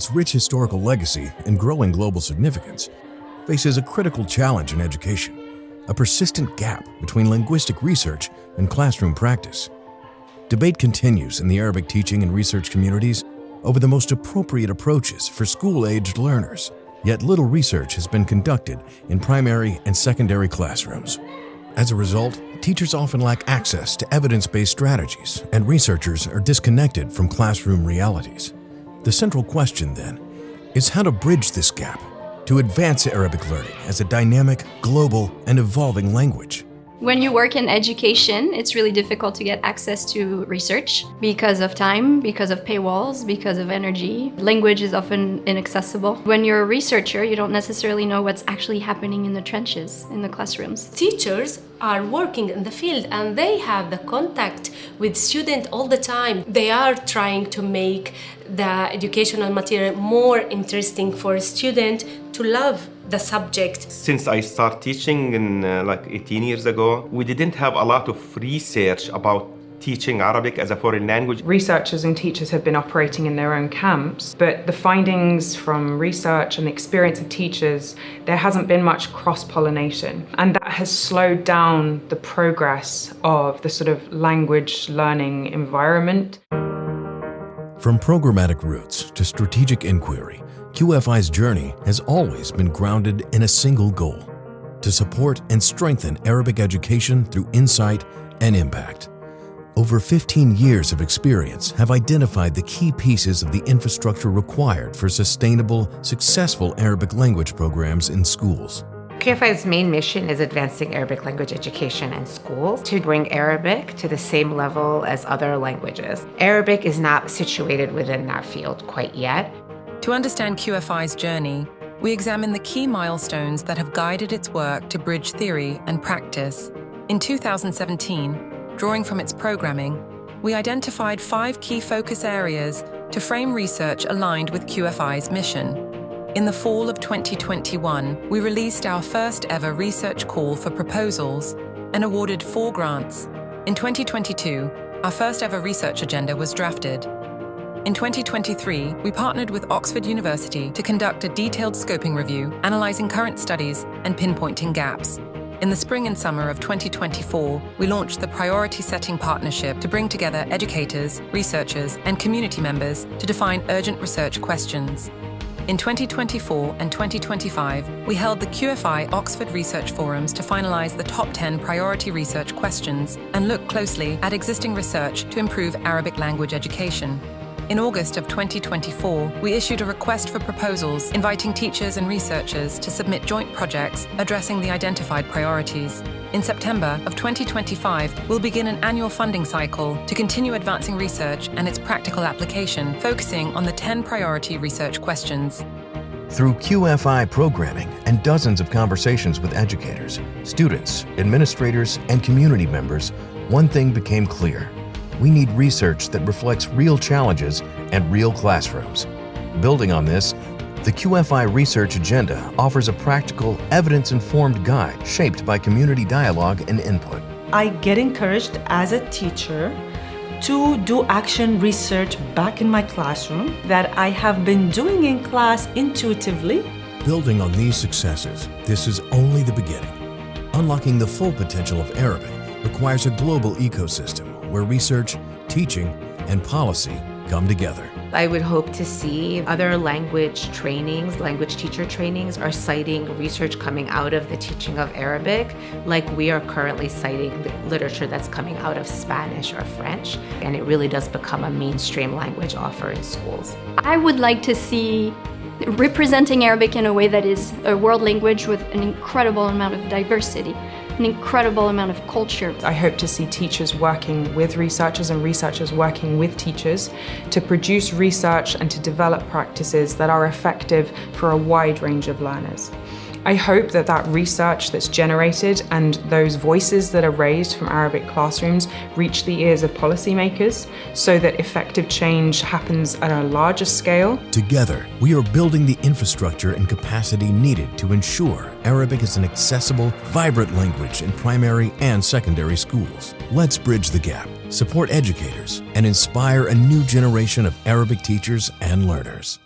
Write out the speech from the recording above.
its rich historical legacy and growing global significance, faces a critical challenge in education: a persistent gap between linguistic research and classroom practice. Debate continues in the Arabic teaching and research communities over the most appropriate approaches for school-aged learners, yet little research has been conducted in primary and secondary classrooms. As a result, teachers often lack access to evidence-based strategies, and researchers are disconnected from classroom realities. The central question, then, is how to bridge this gap to advance Arabic learning as a dynamic, global, and evolving language. When you work in education, it's really difficult to get access to research because of time, because of paywalls, because of energy. Language is often inaccessible. When you're a researcher, you don't necessarily know what's actually happening in the trenches, in the classrooms. Teachers are working in the field and they have the contact with students all the time. They are trying to make the educational material more interesting for a student to love the subject. Since I started teaching in 18 years ago, we didn't have a lot of research about teaching Arabic as a foreign language. Researchers and teachers have been operating in their own camps, but the findings from research and the experience of teachers, there hasn't been much cross-pollination. And that has slowed down the progress of the sort of language learning environment. From programmatic roots to strategic inquiry, QFI's journey has always been grounded in a single goal: to support and strengthen Arabic education through insight and impact. Over 15 years of experience have identified the key pieces of the infrastructure required for sustainable, successful Arabic language programs in schools. QFI's main mission is advancing Arabic language education in schools to bring Arabic to the same level as other languages. Arabic is not situated within that field quite yet. To understand QFI's journey, we examine the key milestones that have guided its work to bridge theory and practice. In 2017, drawing from its programming, we identified 5 key focus areas to frame research aligned with QFI's mission. In the fall of 2021, we released our first ever research call for proposals and awarded 4 grants. In 2022, our first ever research agenda was drafted. In 2023, we partnered with Oxford University to conduct a detailed scoping review, analysing current studies and pinpointing gaps. In the spring and summer of 2024, we launched the Priority Setting Partnership to bring together educators, researchers, and community members to define urgent research questions. In 2024 and 2025, we held the QFI Oxford Research Forums to finalise the top 10 priority research questions and look closely at existing research to improve Arabic language education. In August of 2024, we issued a request for proposals inviting teachers and researchers to submit joint projects addressing the identified priorities. In September of 2025, we'll begin an annual funding cycle to continue advancing research and its practical application, focusing on the 10 priority research questions. Through QFI programming and dozens of conversations with educators, students, administrators, and community members, one thing became clear: we need research that reflects real challenges and real classrooms. Building on this, the QFI Research Agenda offers a practical, evidence-informed guide shaped by community dialogue and input. I get encouraged as a teacher to do action research back in my classroom that I have been doing in class intuitively. Building on these successes, this is only the beginning. Unlocking the full potential of Arabic requires a global ecosystem where research, teaching, and policy come together. I would hope to see other language trainings, language teacher trainings, are citing research coming out of the teaching of Arabic, like we are currently citing the literature that's coming out of Spanish or French, and it really does become a mainstream language offer in schools. I would like to see representing Arabic in a way that is a world language with an incredible amount of diversity, an incredible amount of culture. I hope to see teachers working with researchers and researchers working with teachers to produce research and to develop practices that are effective for a wide range of learners. I hope that that research that's generated and those voices that are raised from Arabic classrooms reach the ears of policymakers so that effective change happens at a larger scale. Together, we are building the infrastructure and capacity needed to ensure Arabic is an accessible, vibrant language in primary and secondary schools. Let's bridge the gap, support educators, and inspire a new generation of Arabic teachers and learners.